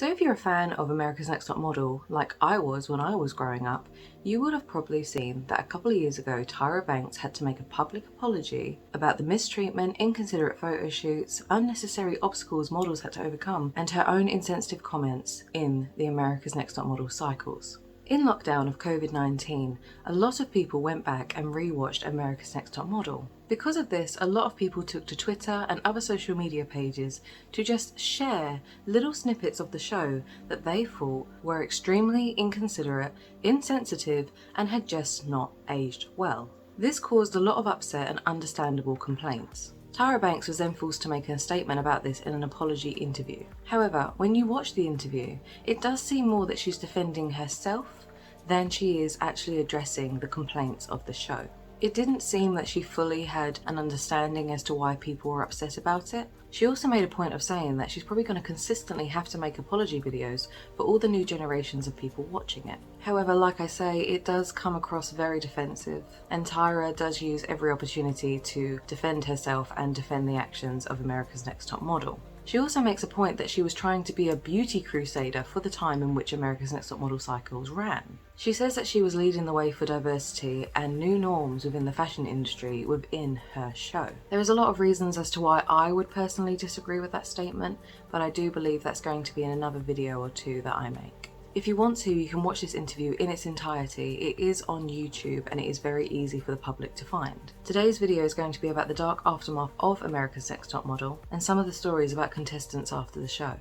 So if you're a fan of America's Next Top Model, like I was when I was growing up, you would have probably seen that a couple of years ago Tyra Banks had to make a public apology about the mistreatment, inconsiderate photo shoots, unnecessary obstacles models had to overcome, and her own insensitive comments in the America's Next Top Model cycles. In lockdown of COVID-19, a lot of people went back and rewatched America's Next Top Model. Because of this, a lot of people took to Twitter and other social media pages to just share little snippets of the show that they thought were extremely inconsiderate, insensitive, and had just not aged well. This caused a lot of upset and understandable complaints. Tyra Banks was then forced to make a statement about this in an apology interview. However, when you watch the interview, it does seem more that she's defending herself than she is actually addressing the complaints of the show. It didn't seem that she fully had an understanding as to why people were upset about it. She also made a point of saying that she's probably going to consistently have to make apology videos for all the new generations of people watching it. However, like I say, it does come across very defensive, and Tyra does use every opportunity to defend herself and defend the actions of America's Next Top Model. She also makes a point that she was trying to be a beauty crusader for the time in which America's Next Top Model cycles ran. She says that she was leading the way for diversity and new norms within the fashion industry within her show. There is a lot of reasons as to why I would personally disagree with that statement, but I do believe that's going to be in another video or two that I make. If you want to, you can watch this interview in its entirety. It is on YouTube and it is very easy for the public to find. Today's video is going to be about the dark aftermath of America's Next Top Model and some of the stories about contestants after the show.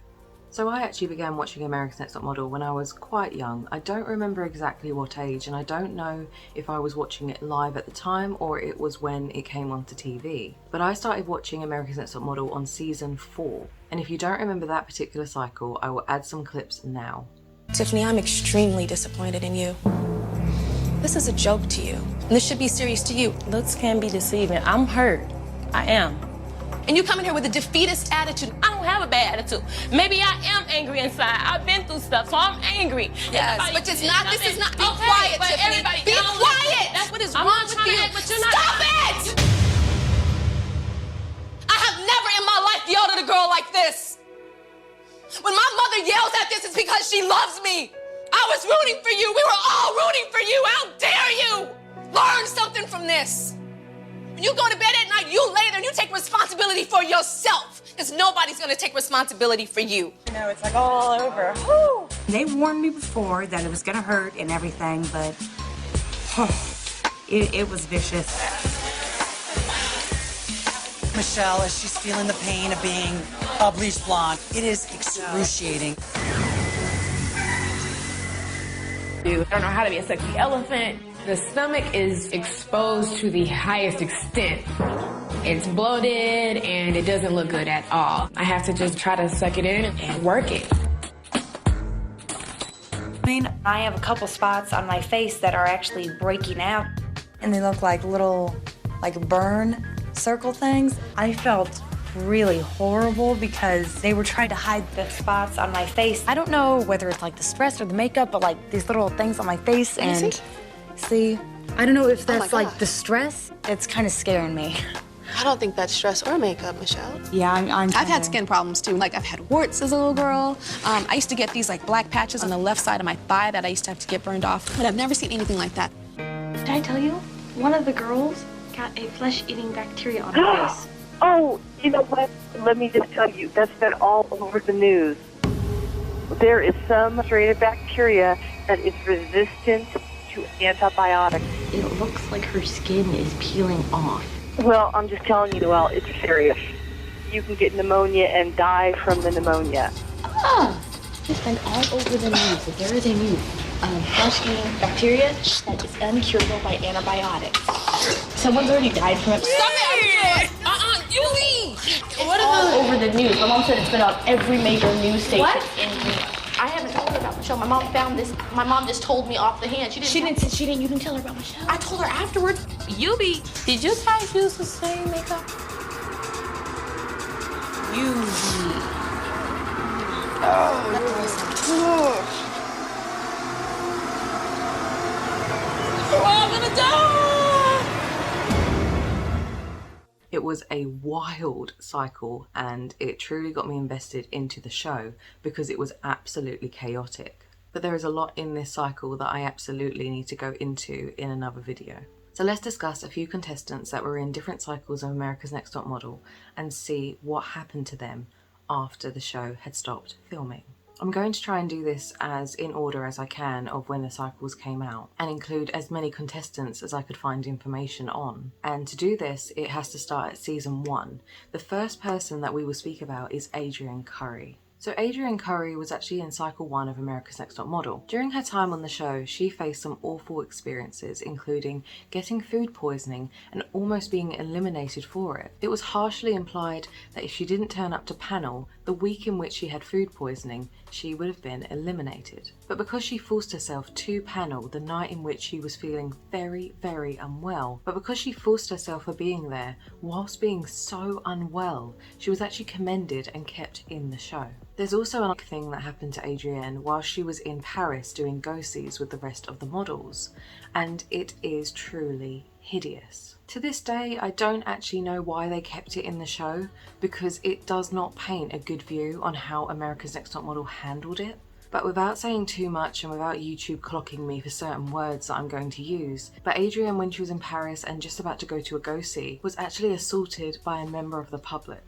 So I actually began watching America's Next Top Model when I was quite young. I don't remember exactly what age, and I don't know if I was watching it live at the time or it was when it came onto TV. But I started watching America's Next Top Model on season 4. And if you don't remember that particular cycle, I will add some clips now. Tiffany, I'm extremely disappointed in you. This is a joke to you. And this should be serious to you. Looks can be deceiving. I'm hurt. I am. And you come in here with a defeatist attitude. I don't have a bad attitude. Maybe I am angry inside. I've been through stuff, so I'm angry. Yes, Everybody, but it's not, this is not, be okay, quiet, but Tiffany. everybody, Be quiet! That's what is I'm wrong not with trying you. to act, But you're not. Stop it! I have never in my life yelled at a girl like this. When my mother yells at this, it's because she loves me. I was rooting for you. We were all rooting for you. How dare you? Learn something from this. When you go to bed at night, you lay there and you take responsibility for yourself, because nobody's going to take responsibility for you. You know, it's like all over. Woo! They warned me before that it was going to hurt and everything, but it was vicious. Michelle, as she's feeling the pain of being a bleached blonde, it is excruciating. I don't know how to be a sexy elephant. The stomach is exposed to the highest extent. It's bloated and it doesn't look good at all. I have to just try to suck it in and work it. I have a couple spots on my face that are actually breaking out. And they look like little, burn circle things. I felt really horrible because they were trying to hide the spots on my face. I don't know whether it's like the stress or the makeup, but these little things on my face and see, I don't know if that's the stress. It's kind of scaring me. I don't think that's stress or makeup, Michelle. Yeah, I've had skin problems too. I've had warts as a little girl. I used to get these black patches on the left side of my thigh that I used to have to get burned off. But I've never seen anything like that. Did I tell you? One of the girls got a flesh-eating bacteria on her face. Oh, you know what? Let me just tell you, that's been all over the news. There is some strain of bacteria that is resistant to antibiotics. It looks like her skin is peeling off. Well, I'm just telling you, well, it's serious. You can get pneumonia and die from the pneumonia. It's been all over the news that there is a new flesh-eating bacteria that is uncurable by antibiotics. Someone's already died from it. Stop it! You leave! It's all over the news. My mom said it's been on every major news station in I haven't told her about Michelle. My mom found this. My mom just told me off the hand. You didn't tell her about Michelle. I told her afterwards. Did you guys use the same makeup? It It was a wild cycle, and it truly got me invested into the show because it was absolutely chaotic. But there is a lot in this cycle that I absolutely need to go into in another video. So let's discuss a few contestants that were in different cycles of America's Next Top Model and see what happened to them after the show had stopped filming. I'm going to try and do this as in order as I can of when the cycles came out and include as many contestants as I could find information on. And to do this, it has to start at season 1. The first person that we will speak about is Adrienne Curry. So Adrienne Curry was actually in cycle 1 of America's Next Top Model. During her time on the show, she faced some awful experiences, including getting food poisoning and almost being eliminated for it. It was harshly implied that if she didn't turn up to panel the week in which she had food poisoning, she would have been eliminated. But because she forced herself to panel the night in which she was feeling very, very unwell, for being there whilst being so unwell, she was actually commended and kept in the show. There's also another thing that happened to Adrienne while she was in Paris doing go-sees with the rest of the models, and it is truly hideous. To this day, I don't actually know why they kept it in the show, because it does not paint a good view on how America's Next Top Model handled it. But without saying too much and without YouTube clocking me for certain words that I'm going to use, but Adrienne, when she was in Paris and just about to go to a go-see, was actually assaulted by a member of the public.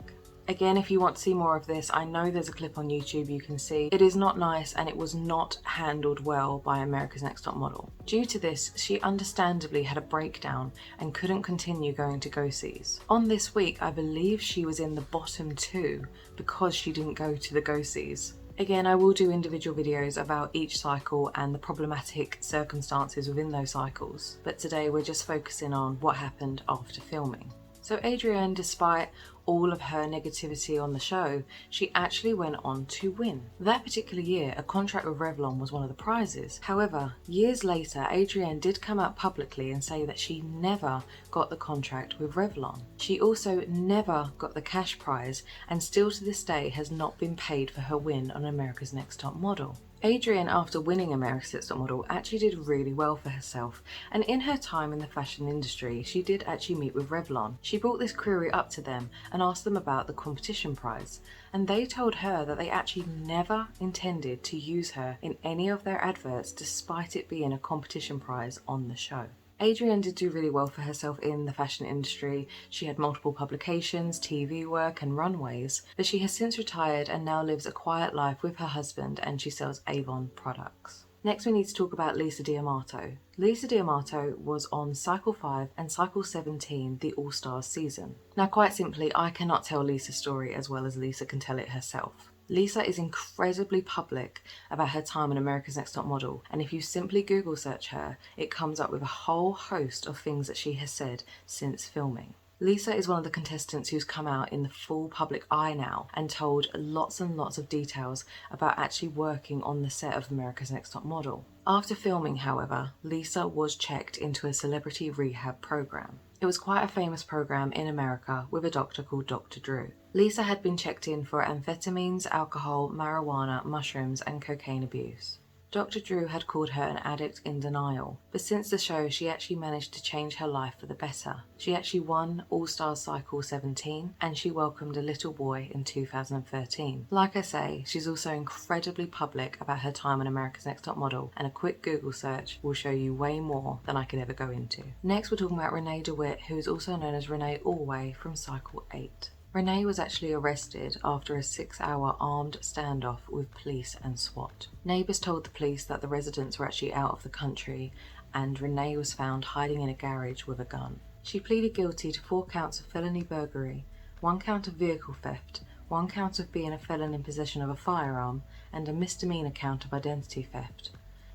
Again, if you want to see more of this, I know there's a clip on YouTube you can see. It is not nice, and it was not handled well by America's Next Top Model. Due to this, she understandably had a breakdown and couldn't continue going to go-sees. On this week, I believe she was in the bottom 2 because she didn't go to the go-sees. Again, I will do individual videos about each cycle and the problematic circumstances within those cycles, but today we're just focusing on what happened after filming. So Adrienne, despite all of her negativity on the show, she actually went on to win. That particular year, a contract with Revlon was one of the prizes. However, years later, Adrienne did come out publicly and say that she never got the contract with Revlon. She also never got the cash prize, and still to this day has not been paid for her win on America's Next Top Model. Adrienne, after winning America's Next Top Model, actually did really well for herself, and in her time in the fashion industry, she did actually meet with Revlon. She brought this query up to them and asked them about the competition prize, and they told her that they actually never intended to use her in any of their adverts despite it being a competition prize on the show. Adrienne did do really well for herself in the fashion industry. She had multiple publications, TV work and runways, but she has since retired and now lives a quiet life with her husband, and she sells Avon products. Next, we need to talk about Lisa D'Amato. Lisa D'Amato was on Cycle 5 and Cycle 17, the All-Stars season. Now, quite simply, I cannot tell Lisa's story as well as Lisa can tell it herself. Lisa is incredibly public about her time on America's Next Top Model, and if you simply Google search her, it comes up with a whole host of things that she has said since filming. Lisa is one of the contestants who's come out in the full public eye now and told lots and lots of details about actually working on the set of America's Next Top Model. After filming, however, Lisa was checked into a celebrity rehab program. It was quite a famous program in America with a doctor called Dr. Drew. Lisa had been checked in for amphetamines, alcohol, marijuana, mushrooms, and cocaine abuse. Dr. Drew had called her an addict in denial, but since the show she actually managed to change her life for the better. She actually won All-Stars Cycle 17, and she welcomed a little boy in 2013. Like I say, she's also incredibly public about her time on America's Next Top Model, and a quick Google search will show you way more than I could ever go into. Next, we're talking about Renee DeWitt, who is also known as Renee Allway from Cycle 8. Renee was actually arrested after a 6-hour armed standoff with police and SWAT. Neighbours told the police that the residents were actually out of the country, and Renee was found hiding in a garage with a gun. She pleaded guilty to 4 counts of felony burglary, 1 count of vehicle theft, 1 count of being a felon in possession of a firearm, and a misdemeanor count of identity theft.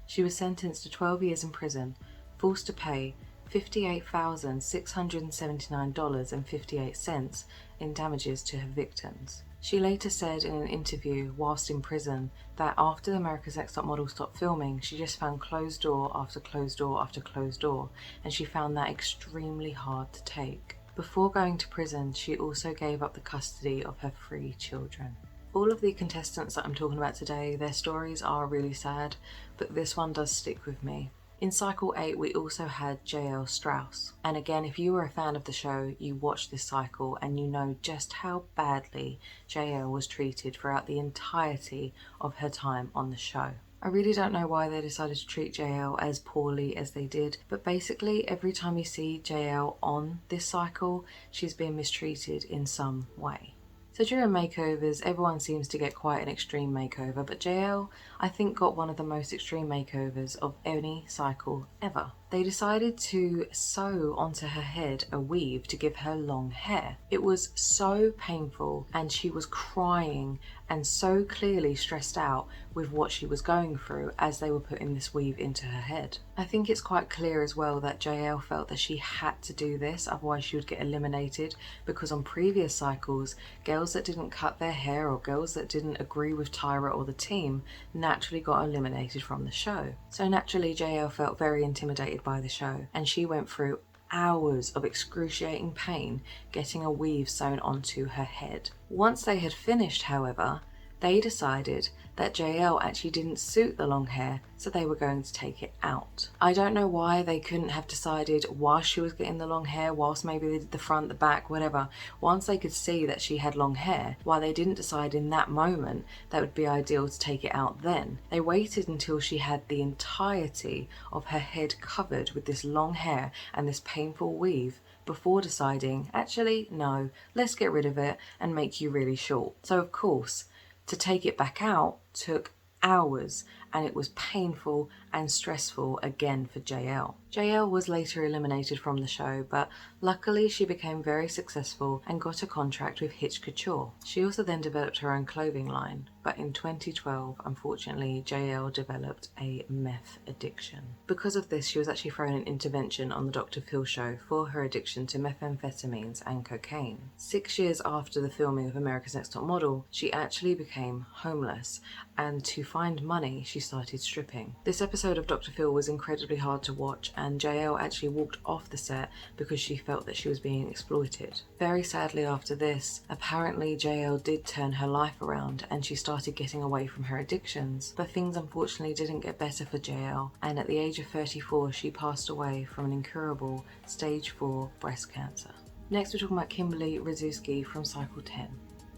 She was sentenced to 12 years in prison, forced to pay $58,679.58 in damages to her victims. She later said in an interview whilst in prison that after the America's Next Top Model stopped filming, she just found closed door after closed door after closed door, and she found that extremely hard to take. Before going to prison, she also gave up the custody of her 3 children. All of the contestants that I'm talking about today, their stories are really sad, but this one does stick with me. In cycle 8, we also had JL Strauss. And again, if you were a fan of the show, you watched this cycle and you know just how badly JL was treated throughout the entirety of her time on the show. I really don't know why they decided to treat JL as poorly as they did, but basically every time you see JL on this cycle, she's been mistreated in some way. So during makeovers, everyone seems to get quite an extreme makeover, but JL, I think, got one of the most extreme makeovers of any cycle ever. They decided to sew onto her head a weave to give her long hair. It was so painful and she was crying and so clearly stressed out with what she was going through as they were putting this weave into her head. I think it's quite clear as well that JL felt that she had to do this, otherwise she would get eliminated, because on previous cycles, girls that didn't cut their hair or girls that didn't agree with Tyra or the team naturally got eliminated from the show. So naturally JL felt very intimidated by the show, and she went through hours of excruciating pain getting a weave sewn onto her head. Once they had finished, however, they decided that JL actually didn't suit the long hair, so they were going to take it out. I don't know why they couldn't have decided whilst she was getting the long hair, whilst maybe they did the front, the back, whatever. Once they could see that she had long hair, why they didn't decide in that moment that would be ideal to take it out then. They waited until she had the entirety of her head covered with this long hair and this painful weave before deciding, actually, no, let's get rid of it and make you really short. So of course, to take it back out took hours, and it was painful and stressful again for JL. JL was later eliminated from the show, but luckily she became very successful and got a contract with Hitch Couture. She also then developed her own clothing line, but in 2012, unfortunately, JL developed a meth addiction. Because of this, she was actually thrown in intervention on the Dr. Phil show for her addiction to methamphetamines and cocaine. 6 years after the filming of America's Next Top Model, she actually became homeless, and to find money, she started stripping. This episode of Dr. Phil was incredibly hard to watch, and JL actually walked off the set because she felt that she was being exploited. Very sadly after this, apparently JL did turn her life around and she started getting away from her addictions, but things unfortunately didn't get better for JL, and at the age of 34 she passed away from an incurable stage 4 breast cancer. Next we're talking about Kimberly Rzuski from cycle 10.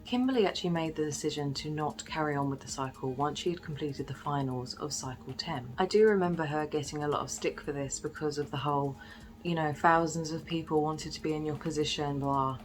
Kimberly actually made the decision to not carry on with the cycle once she had completed the finals of cycle 10. I do remember her getting a lot of stick for this because of the whole, thousands of people wanted to be in your position, blah.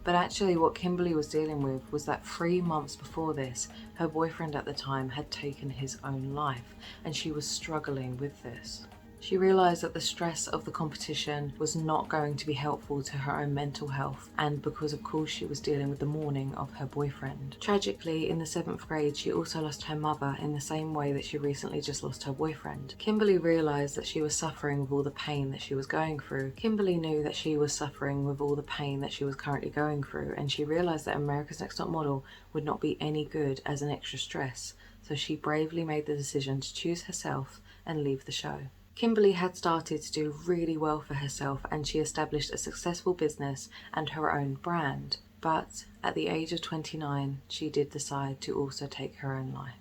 But actually what Kimberly was dealing with was that 3 months before this, her boyfriend at the time had taken his own life, and she was struggling with this. She realised that the stress of the competition was not going to be helpful to her own mental health, and because of course she was dealing with the mourning of her boyfriend. Tragically, in the 7th grade, she also lost her mother in the same way that she recently just lost her boyfriend. Kimberly realised that she was suffering with all the pain that she was going through. Kimberly knew that she was suffering with all the pain that she was currently going through, and she realised that America's Next Top Model would not be any good as an extra stress, so she bravely made the decision to choose herself and leave the show. Kimberly had started to do really well for herself, and she established a successful business and her own brand. But at the age of 29, she did decide to also take her own life.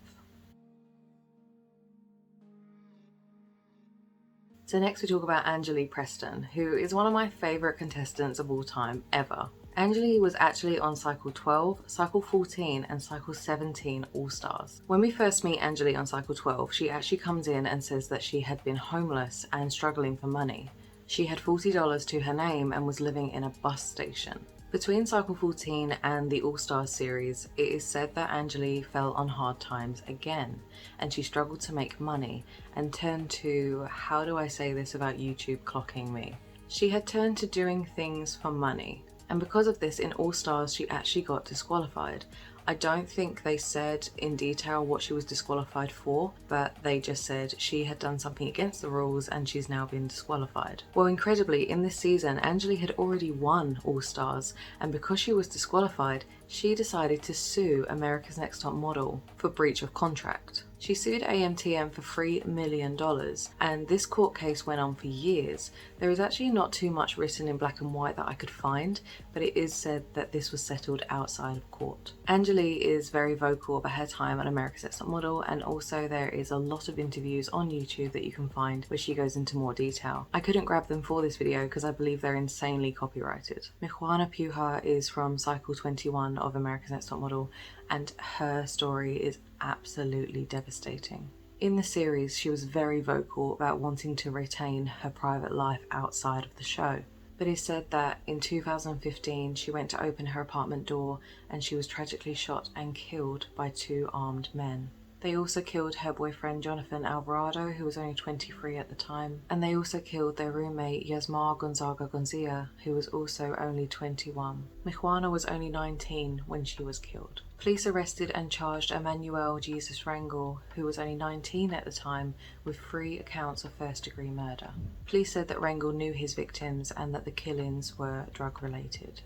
So next we talk about Angeli Preston, who is one of my favourite contestants of all time ever. Angeli was actually on cycle 12, cycle 14 and cycle 17 All-Stars. When we first meet Angeli on cycle 12, she actually comes in and says that she had been homeless and struggling for money. She had $40 to her name and was living in a bus station. Between cycle 14 and the All-Stars series, it is said that Angeli fell on hard times again, and she struggled to make money and turned to, how do I say this without YouTube clocking me? She had turned to doing things for money. And because of this, in All-Stars, she actually got disqualified. I don't think they said in detail what she was disqualified for, but they just said she had done something against the rules and she's now been disqualified. Well, incredibly, in this season, Angeli had already won All-Stars, and because she was disqualified, she decided to sue America's Next Top Model for breach of contract. She sued ANTM for $3 million, and this court case went on for years. There is actually not too much written in black and white that I could find, but it is said that this was settled outside of court. Angeli is very vocal about her time on America's Next Top Model, and also there is a lot of interviews on YouTube that you can find where she goes into more detail. I couldn't grab them for this video because I believe they're insanely copyrighted. Mijuana Puja is from Cycle 21 of America's Next Top Model, and her story is absolutely devastating. In the series, she was very vocal about wanting to retain her private life outside of the show. But it's said that in 2015 she went to open her apartment door and she was tragically shot and killed by 2 armed men. They also killed her boyfriend Jonathan Alvarado, who was only 23 at the time, and they also killed their roommate Yasmar Gonzaga Gonzia, who was also only 21. Mijuana was only 19 when she was killed. Police arrested and charged Emmanuel Jesus Rangel, who was only 19 at the time, with 3 accounts of first-degree murder. Police said that Rangel knew his victims and that the killings were drug-related.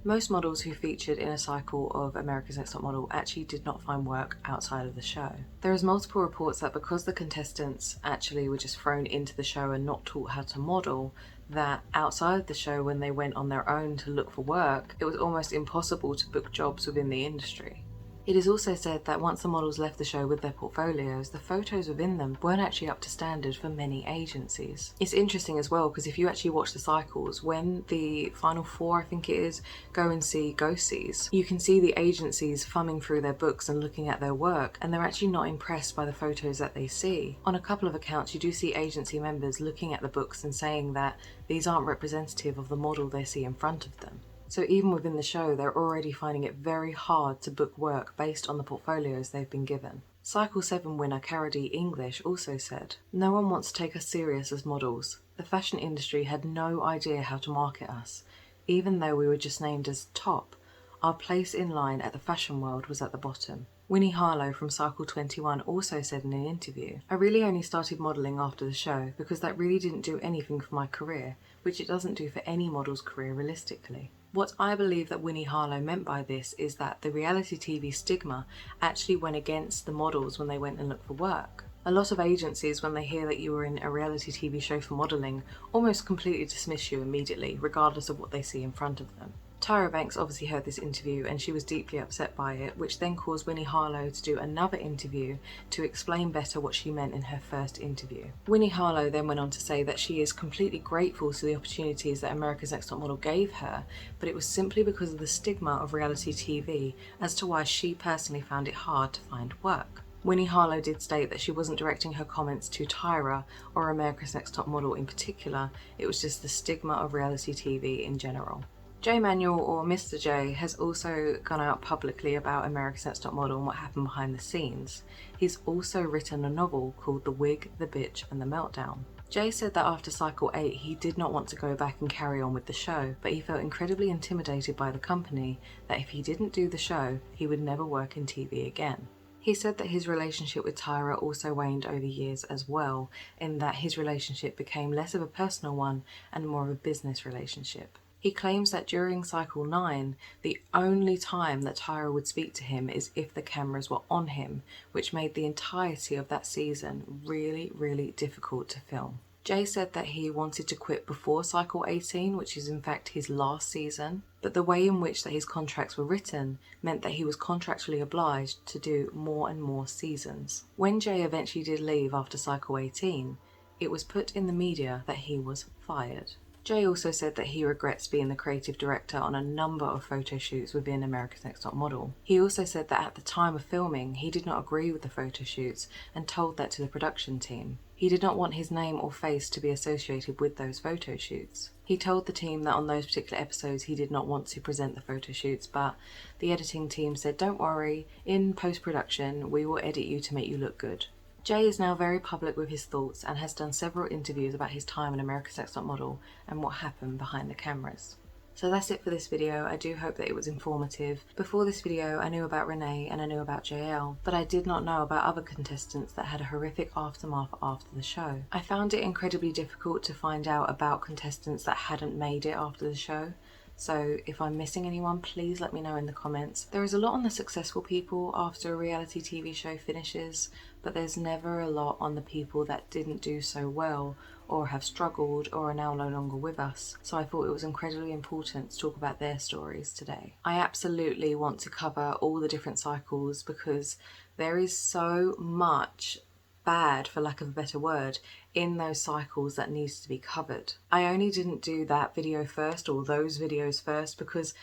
Most models who featured in a cycle of America's Next Top Model actually did not find work outside of the show. There is multiple reports that because the contestants actually were just thrown into the show and not taught how to model, that outside of the show when they went on their own to look for work, it was almost impossible to book jobs within the industry. It is also said that once the models left the show with their portfolios, the photos within them weren't actually up to standard for many agencies. It's interesting as well because if you actually watch the cycles, when the final 4, I think it is, go and see ghosties, you can see the agencies thumbing through their books and looking at their work, and they're actually not impressed by the photos that they see. On a couple of accounts, you do see agency members looking at the books and saying that these aren't representative of the model they see in front of them. So even within the show, they're already finding it very hard to book work based on the portfolios they've been given. Cycle 7 winner Cara D. English also said, "No one wants to take us serious as models. The fashion industry had no idea how to market us. Even though we were just named as top, our place in line at the fashion world was at the bottom." Winnie Harlow from Cycle 21 also said in an interview, "I really only started modelling after the show because that really didn't do anything for my career, which it doesn't do for any model's career realistically." What I believe that Winnie Harlow meant by this is that the reality TV stigma actually went against the models when they went and looked for work. A lot of agencies, when they hear that you were in a reality TV show for modelling, almost completely dismiss you immediately, regardless of what they see in front of them. Tyra Banks obviously heard this interview and she was deeply upset by it, which then caused Winnie Harlow to do another interview to explain better what she meant in her first interview. Winnie Harlow then went on to say that she is completely grateful to the opportunities that America's Next Top Model gave her, but it was simply because of the stigma of reality TV as to why she personally found it hard to find work. Winnie Harlow did state that she wasn't directing her comments to Tyra or America's Next Top Model in particular, it was just the stigma of reality TV in general. J Manuel, or Mr. J, has also gone out publicly about America's Next Top Model and what happened behind the scenes. He's also written a novel called The Wig, the Bitch and the Meltdown. Jay said that after Cycle 8 he did not want to go back and carry on with the show, but he felt incredibly intimidated by the company that if he didn't do the show, he would never work in TV again. He said that his relationship with Tyra also waned over years as well, in that his relationship became less of a personal one and more of a business relationship. He claims that during Cycle 9, the only time that Tyra would speak to him is if the cameras were on him, which made the entirety of that season really, really difficult to film. Jay said that he wanted to quit before Cycle 18, which is in fact his last season, but the way in which that his contracts were written meant that he was contractually obliged to do more and more seasons. When Jay eventually did leave after Cycle 18, it was put in the media that he was fired. Jay also said that he regrets being the creative director on a number of photo shoots within America's Next Top Model. He also said that at the time of filming, he did not agree with the photo shoots and told that to the production team. He did not want his name or face to be associated with those photo shoots. He told the team that on those particular episodes he did not want to present the photo shoots, but the editing team said, "Don't worry, in post-production we will edit you to make you look good." Jay is now very public with his thoughts and has done several interviews about his time in America's Next Top Model and what happened behind the cameras. So that's it for this video. I do hope that it was informative. Before this video I knew about Renee and I knew about JL, but I did not know about other contestants that had a horrific aftermath after the show. I found it incredibly difficult to find out about contestants that hadn't made it after the show. So if I'm missing anyone, please let me know in the comments. There is a lot on the successful people after a reality TV show finishes, but there's never a lot on the people that didn't do so well or have struggled or are now no longer with us. So I thought it was incredibly important to talk about their stories today. I absolutely want to cover all the different cycles because there is so much bad, for lack of a better word, in those cycles that needs to be covered. I only didn't do that video first, or those videos first, because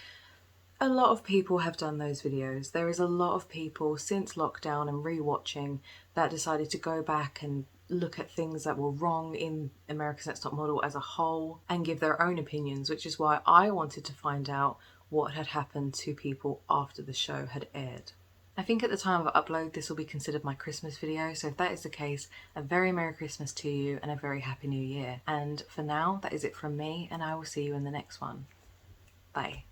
a lot of people have done those videos. There is a lot of people since lockdown and rewatching that decided to go back and look at things that were wrong in America's Next Top Model as a whole and give their own opinions, which is why I wanted to find out what had happened to people after the show had aired. I think at the time of upload this will be considered my Christmas video, so if that is the case, a very Merry Christmas to you and a very Happy New Year. And for now, that is it from me, and I will see you in the next one. Bye.